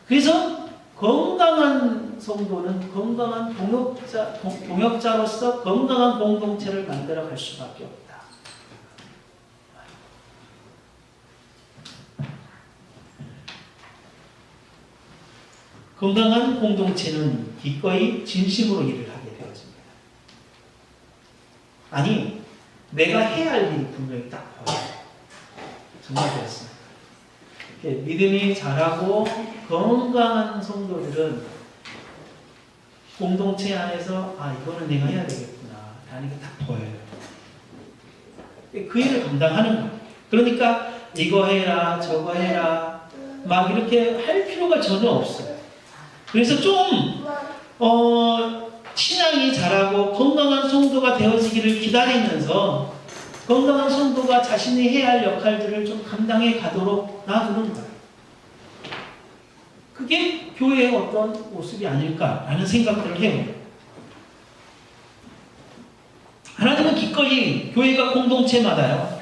그래서 건강한 성도는 건강한 동역자로서 건강한 공동체를 만들어 갈 수밖에 없다. 건강한 공동체는 기꺼이 진심으로 일을 하게 되어집니다. 아니, 내가 해야 할 일이 분명히 딱 보여요. 정말 그렇습니다. 믿음이 자라고 건강한 성도들은 공동체 안에서 이거는 내가 해야 되겠구나 라는 게 딱 보여요. 그 일을 감당하는 거예요. 그러니까 이거 해라 저거 해라 막 이렇게 할 필요가 전혀 없어요. 그래서 좀 신앙이 자라고 건강한 성도가 되어지기를 기다리면서 건강한 성도가 자신이 해야 할 역할들을 좀 감당해 가도록 놔두는 거예요. 그게 교회의 어떤 모습이 아닐까라는 생각들을 해요. 하나님은 기꺼이 교회가 공동체마다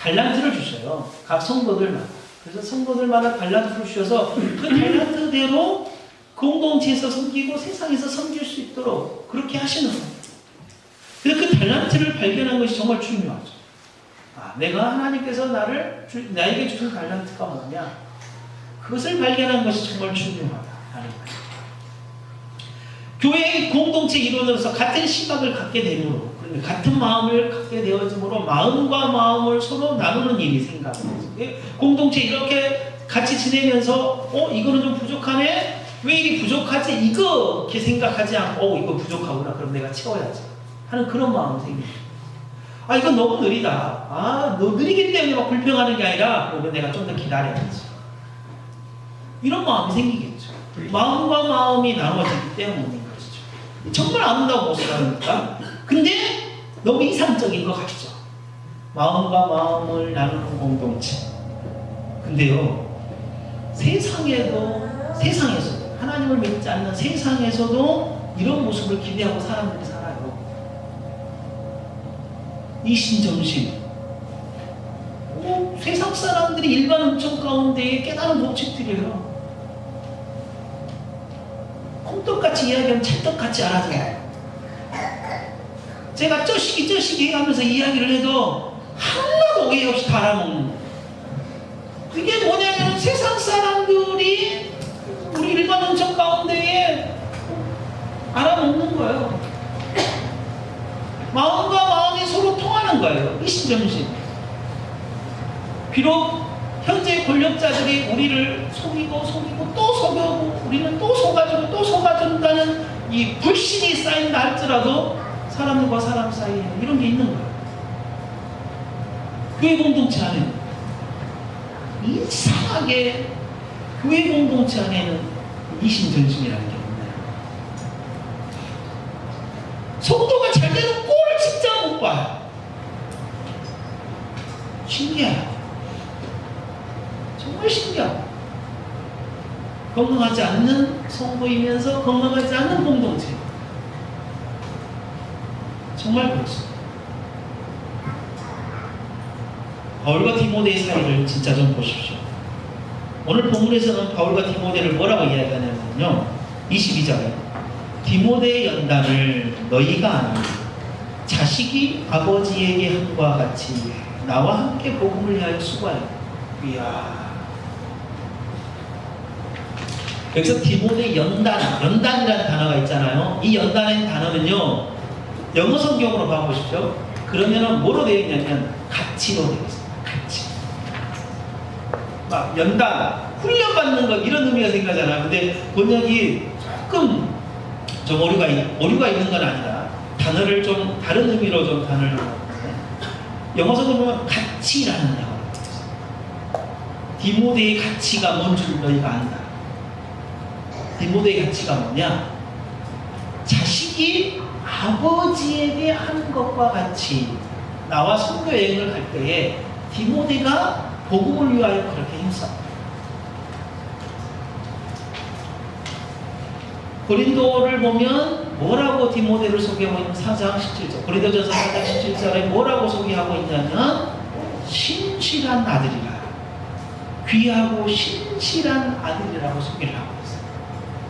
달란트를 주셔요. 각 성도들마다. 그래서 성도들마다 달란트를 주셔서 그 달란트대로 공동체에서 섬기고 세상에서 섬길 수 있도록 그렇게 하시는 거예요. 그래서 그 달란트를 발견한 것이 정말 중요하죠. 내가 하나님께서 나에게 주신 달란트가 뭐냐? 그것을 발견한 것이 정말 중요하다는 거예요. 교회의 공동체 일원으로서 같은 시각을 갖게 되므로, 같은 마음을 갖게 되어짐으로 마음과 마음을 서로 나누는 일이 생각합니다. 공동체 이렇게 같이 지내면서 이거는 좀 부족하네? 왜 이게 부족하지? 이렇게 생각하지 않고 이거 부족하구나. 그럼 내가 채워야지 하는 그런 마음이 생깁니다. 이건 너무 느리다. 너 느리기 때문에 막 불평하는 게 아니라 그러면 내가 좀 더 기다려야지. 이런 마음이 생기겠죠. 마음과 마음이 나눠지기 때문인 것이죠. 정말 아름다운 모습이니까. 근데 너무 이상적인 것 같죠. 마음과 마음을 나누는 공동체. 근데요, 세상에서도 하나님을 믿지 않는 세상에서도 이런 모습을 기대하고 사람들이 살아요. 이신정신. 세상 사람들이 일반 은총 가운데에 깨달은 법칙들이에요. 콩떡같이 이야기하면 찰떡같이 알아들어요. 제가 쩌시기 해가면서 이야기를 해도 하나도 오해 없이 다 알아먹는 거예요. 그게 뭐냐면 세상 사람들이 우리 일반 원천 가운데에 알아먹는 거예요. 마음과 마음이 서로 통하는 거예요. 이신정신. 비록 현재 권력자들이 우리를 속이고 또 속여고 우리는 또 속아주고 또 속아준다는 이 불신이 쌓인다 할지라도 사람과 사람 사이에 이런 게 있는 거예요. 교회 공동체 안에는 이상하게 교회 공동체 안에는 이신전심이라는 게 없나요? 성도가 잘 되는 꼴을 진짜 못 봐요. 신기해요. 정말 신기하고 건강하지 않는 성도이면서 건강하지 않는 공동체. 정말 그렇습니다. 바울과 디모데의 사이를 진짜 좀 보십시오. 오늘 본문에서는 바울과 디모데를 뭐라고 이야기하냐면요. 22절에 디모데의 연단을 너희가 아니 자식이 아버지에게 함과 같이 나와 함께 복음을 위하여 수고하여. 이야. 여기서 디모데 연단이라는 단어가 있잖아요. 이 연단의 단어는요. 영어 성경으로 봐보십시오. 그러면은 뭐로 되어 있냐면 같이로 되어 있습니다. 같이. 막 연단, 훈련받는 것 이런 의미가 생각하잖아요. 근데 번역이 조금 좀 오류가 있는 건 아니라 단어를 좀 다른 의미로 좀 단어를 영어 성경 보면 가치라는 단어가 있어요. 디모데의 가치가 뭔 줄 너희가 안다. 디모데의 가치가 뭐냐? 자식이 아버지에게 한 것과 같이 나와 선교 여행을 갈 때에 디모데가 복음을 위하여 그렇게 힘써. 고린도를 보면 뭐라고 디모데를 소개하고 있는 4장 17절 고린도전서 4장 17절에 뭐라고 소개하고 있냐면 신실한 아들이라 귀하고 신실한 아들이라고 소개를 하고 있어요.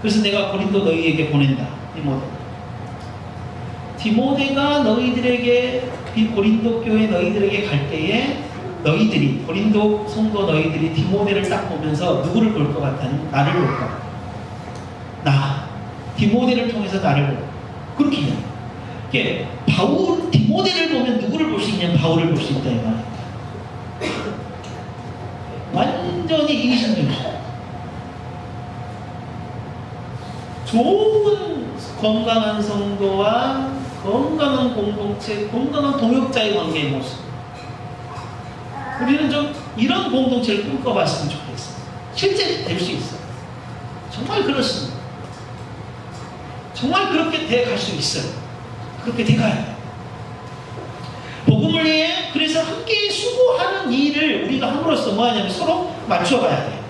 그래서 내가 고린도 너희에게 보낸다. 디모데가 너희들에게 고린도 교회 너희들에게 갈 때에 너희들이 고린도 성도 너희들이 디모데를 딱 보면서 누구를 볼 것 같다니? 나를 볼 것 같다. 나 디모데를 통해서 나를 볼 그렇게 이야기해요. 이게 디모데를 보면 누구를 볼 수 있냐면 바울을 볼 수 있다 이 말이에요. 완전히 이신정신. 좋은 건강한 성도와 건강한 공동체, 건강한 동역자의 관계의 모습. 우리는 좀 이런 공동체를 꿈꿔봤으면 좋겠어요. 실제 될 수 있어요. 정말 그렇습니다. 정말 그렇게 돼갈 수 있어요. 그렇게 돼가야 돼요. 복음을 위해 그래서 함께 수고하는 일을 우리가 함으로써 뭐하냐면 서로 맞춰가야 돼요.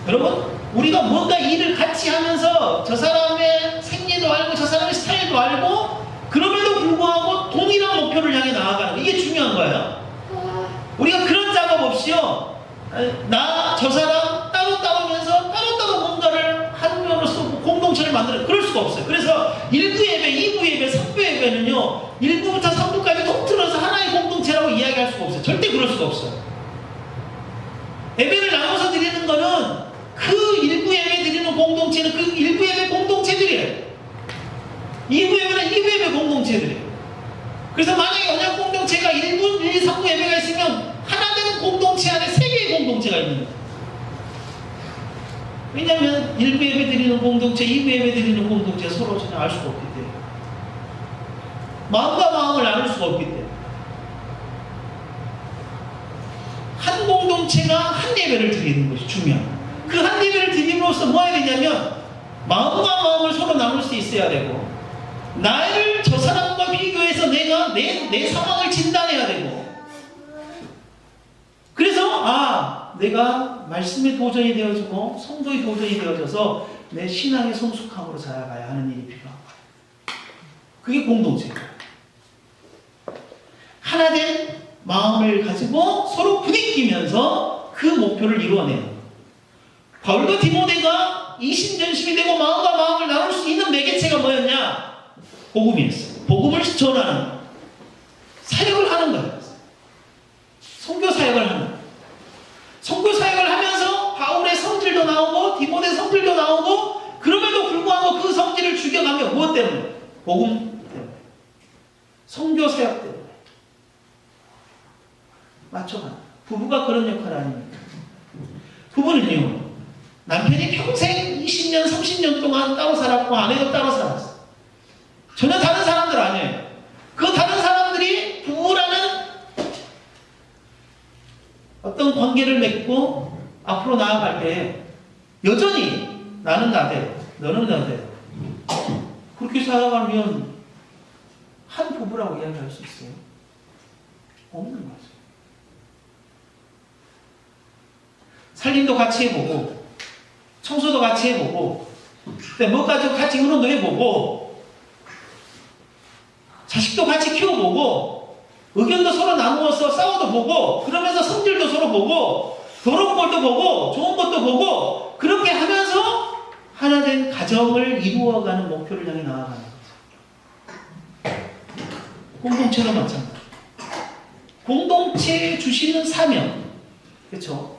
여러분 우리가 뭔가 일을 같이 하면서 저 사람의 생리도 알고 저 사람의 스타일도 알고 그럼에도 불구하고 동일한 목표를 향해 나아가는 거 이게 중요한 거예요. 우리가 그런 작업 없이요 저 사람 따로따로면서 따로따로 뭔가를 하면으로써 공동체를 만드는 그럴 수가 없어요. 그래서 1부 예배, 2부 예배, 3부 예배는요 1부부터 3부까지 통틀어서 하나의 공동체라고 이야기할 수가 없어요. 절대 그럴 수가 없어요. 예배를 나눠서 드리는 거는 그 1부 예배 드리는 공동체는 그 1부 예배 공동체들이에요. 2부 예배는 2부 예배 공동체들이에요. 그래서 만약에 언약 공동체가 1부, 1, 3부 예배가 있으면 하나 되는 공동체 안에 3개의 공동체가 있는 거예요. 왜냐하면 1부 예배 드리는 공동체, 2부 예배 드리는 공동체 서로 전혀 알 수가 없기 때문에 마음과 마음을 나눌 수가 없기 때문에 한 공동체가 한 예배를 드리는 것이 중요합니다. 그 한 예배를 드림으로써 뭐 해야 되냐면 마음과 마음을 서로 나눌 수 있어야 되고 나를 저 사람과 비교해서 내가 내 상황을 진단해야 되고 그래서 내가 말씀의 도전이 되어지고 성도의 도전이 되어져서 내 신앙의 성숙함으로 자라가야 하는 일이 필요한 거예요. 그게 공동체예요. 하나된 마음을 가지고 서로 부딪히면서 그 목표를 이루어내는 바울과 디모데가 이심전심이 되고 마음과 마음을 나눌 수 있는 매개체가 뭐였냐? 복음이었어요. 복음을 전하는 거. 사역을 하는 거예요. 선교 사역을 하는 거예요. 선교 사역을 하면서 바울의 성질도 나오고 디모데 성질도 나오고 그럼에도 불구하고 그 성질을 죽여가며 무엇 때문에? 복음 때문에. 선교 사역 때문에. 맞춰가. 부부가 그런 역할 아닙니까? 부부는요, 남편이 평생 20년, 30년 동안 따로 살았고 아내도 따로 살았어. 전혀 다른 사람들 아니에요. 그 다른 사람들이 부부라는 어떤 관계를 맺고 앞으로 나아갈 때 여전히 나는 나대로, 너는 나대로 그렇게 살아가면 한 부부라고 이야기할 수 있어요? 없는 거죠. 살림도 같이 해보고 청소도 같이 해보고 뭐까지 같이 의논도 해보고 자식도 같이 키워보고 의견도 서로 나누어서 싸워도 보고 그러면서 성질도 서로 보고 더러운 것도 보고 좋은 것도 보고 그렇게 하면서 하나된 가정을 이루어가는 목표를 향해 나아가는 거죠. 공동체도 마찬가지. 공동체에 주시는 사명, 그렇죠?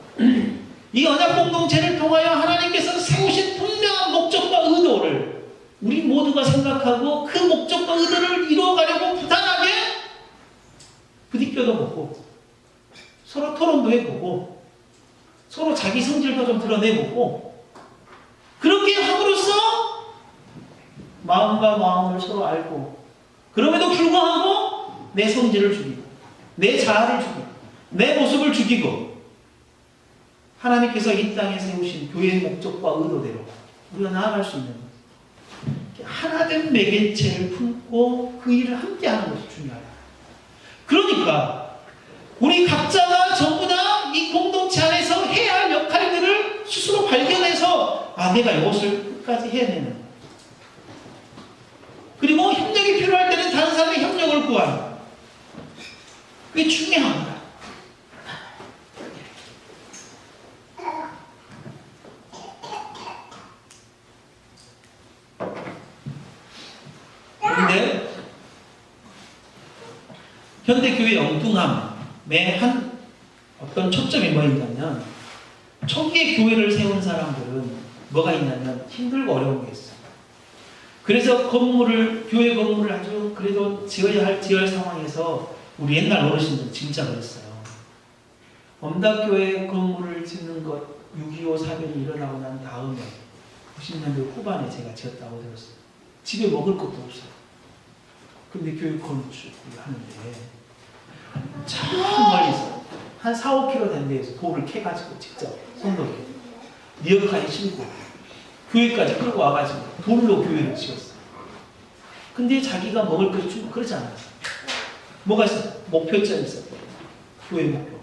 이 언약 공동체를 통하여 하나님께서 세우신 분명한 목적과 의도를 우리 모두가 생각하고 그 목적과 의도를 이루어가려고 부단하게 부딪혀도 보고 서로 토론도 해보고 서로 자기 성질도 좀 드러내보고 그렇게 함으로써 마음과 마음을 서로 알고 그럼에도 불구하고 내 성질을 죽이고 내 자아를 죽이고 내 모습을 죽이고 하나님께서 이 땅에 세우신 교회의 목적과 의도대로 우리가 나아갈 수 있는 것. 하나된 매개체를 품고 그 일을 함께 하는 것이 중요해요. 그러니까 우리 각자가 전부 다 이 공동체 안에서 해야 할 역할들을 스스로 발견해서 내가 이것을 끝까지 해내는 거예요. 그리고 협력이 필요할 때는 다른 사람의 협력을 구하는 거예요. 그게 중요합니다. 그런데 현대교회의 엉뚱함의 한 어떤 초점이 뭐였냐면 초기에 교회를 세운 사람들은 뭐가 있냐면 힘들고 어려운 게 있어요. 그래서 교회 건물을 아주 그래도 지어야 할 상황에서 우리 옛날 어르신들 진짜 그랬어요. 엄다교회 건물을 짓는 것 6.25 사변이 일어나고 난 다음에 90년대 후반에 제가 지었다고 들었어요. 집에 먹을 것도 없어요. 근데 교육 건축을 하는데 참 멀리서 한 4, 5km 된 데에서 돌을 캐가지고 직접 손으로 리어카에 싣고 교회까지 끌고 와가지고 돌로 교회를 지었어요. 근데 자기가 먹을 것이 좀 그렇지 않았어요. 뭐가 있어요? 목표점이 있어요. 교회 목표.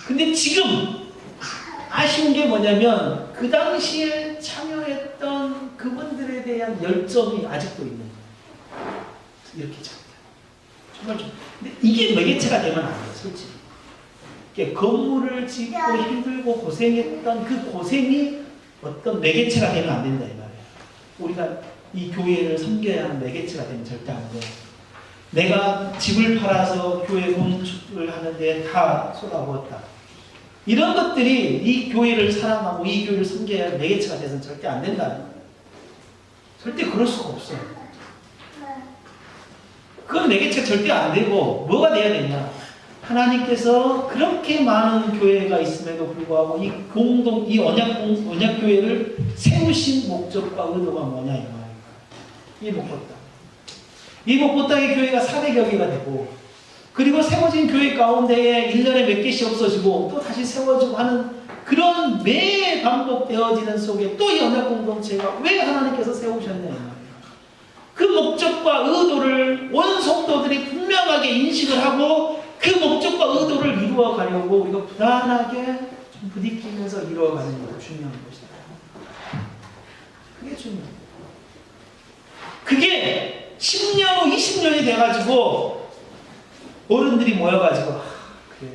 근데 지금 아쉬운 게 뭐냐면 그 당시에 참여했던 그분들에 대한 열정이 아직도 있는 거예요. 이렇게 잡니다. 정말 좀. 근데 이게 매개체가 되면 안 돼요, 솔직히. 건물을 짓고 힘들고 고생했던 그 고생이 어떤 매개체가 되면 안 된다 이 말이에요. 우리가 이 교회를 섬겨야 하는 매개체가 되면 절대 안 돼요. 내가 집을 팔아서 교회 건축을 하는데 다 쏟아부었다. 이런 것들이 이 교회를 사랑하고 이 교회를 섬겨야 할 매개체가 돼서는 절대 안 된다는 거예요. 절대 그럴 수가 없어요. 그건 매개체가 절대 안 되고 뭐가 돼야 되냐. 하나님께서 그렇게 많은 교회가 있음에도 불구하고 이 언약교회를 세우신 목적과 의도가 뭐냐 이 말이에요. 이 목포 땅. 이 목포 땅의 교회가 400여 개가 되고 그리고 세워진 교회 가운데에 1년에 몇 개씩 없어지고 또 다시 세워지고 하는 그런 매 반복되어지는 속에 또 이 언약 공동체가 왜 하나님께서 세우셨냐 이 말이에요. 그 목적과 의도를 온 성도들이 분명하게 인식을 하고 그 목적과 의도를 이루어 가려고 우리가 불안하게 좀 부딪히면서 이루어가는 것이 중요한 것이다. 그게 중요해요. 그게 10년 후 20년이 돼가지고 어른들이 모여가지고 그래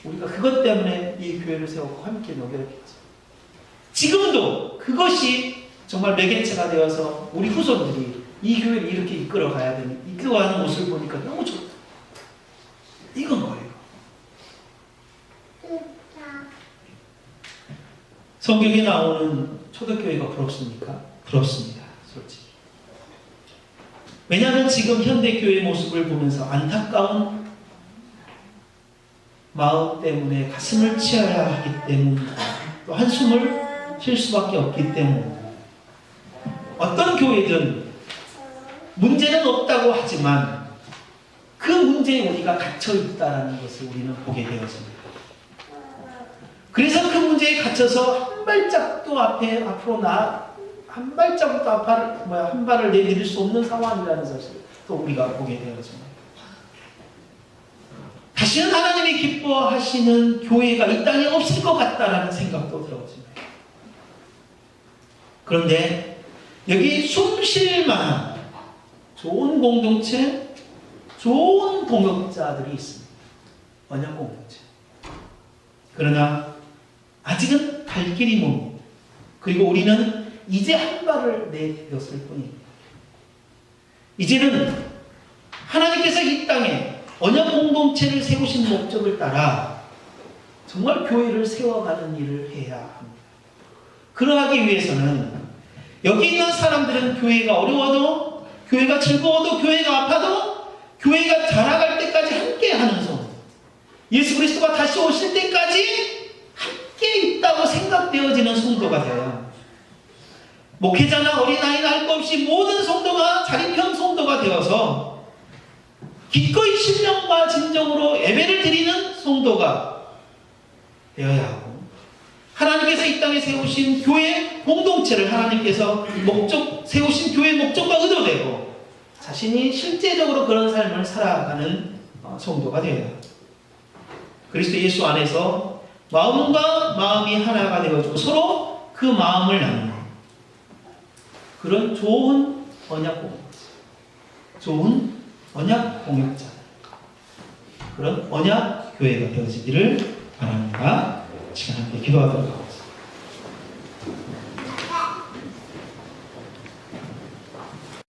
우리가 그것 때문에 이 교회를 세웠고 함께 녹였겠지. 지금도 그것이 정말 매개체가 되어서 우리 후손들이 이 교회를 이렇게 이끌어가야 되는, 이끌어가는 모습을 보니까 너무 좋다. 이건 뭐예요? 성경에 나오는 초대교회가 부럽습니까? 부럽습니다. 솔직히. 왜냐하면 지금 현대교회의 모습을 보면서 안타까운 마음 때문에 가슴을 치어야 하기 때문이다. 또 한숨을 쉴 수밖에 없기 때문이다. 어떤 교회든 문제는 없다고 하지만 그 문제에 우리가 갇혀 있다는 것을 우리는 보게 되었습니다. 그래서 그 문제에 갇혀서 한 발짝도 앞으로 한 발짝도 한 발을 내디딜 수 없는 상황이라는 사실을 또 우리가 보게 되었습니다. 다시는 하나님이 기뻐하시는 교회가 이 땅에 없을 것 같다라는 생각도 들어집니다. 그런데 여기 숨 쉴 만한 좋은 공동체, 좋은 동역자들이 있습니다. 언약 공동체. 그러나 아직은 갈 길이 멉니다. 그리고 우리는 이제 한 발을 내디뎠을 뿐입니다. 이제는 하나님께서 이 땅에 언약 공동체를 세우신 목적을 따라 정말 교회를 세워가는 일을 해야 합니다. 그러하기 위해서는 여기 있는 사람들은 교회가 어려워도, 교회가 즐거워도, 교회가 아파도, 교회가 자라갈 때까지 함께 하는 성, 예수 그리스도가 다시 오실 때까지 함께 있다고 생각되어지는 성도가 되어야 합니다. 목회자나 어린아이나 할 것 없이 모든 성도가 자립형 성도가 되어서 기꺼이 신령과 진정으로 예배를 드리는 성도가 되어야 하고, 하나님께서 이 땅에 세우신 교회 공동체를 하나님께서 세우신 교회의 목적과 의도대로 자신이 실제적으로 그런 삶을 살아가는 성도가 되어야 합니다. 그리스도 예수 안에서 마음과 마음이 하나가 되어지고 서로 그 마음을 나누는 그런 좋은 언약 공동체, 좋은 언약 공역자, 그런 언약 교회가 되어지기를 바랍니다. 시간 함께 기도하도록 하겠습니다.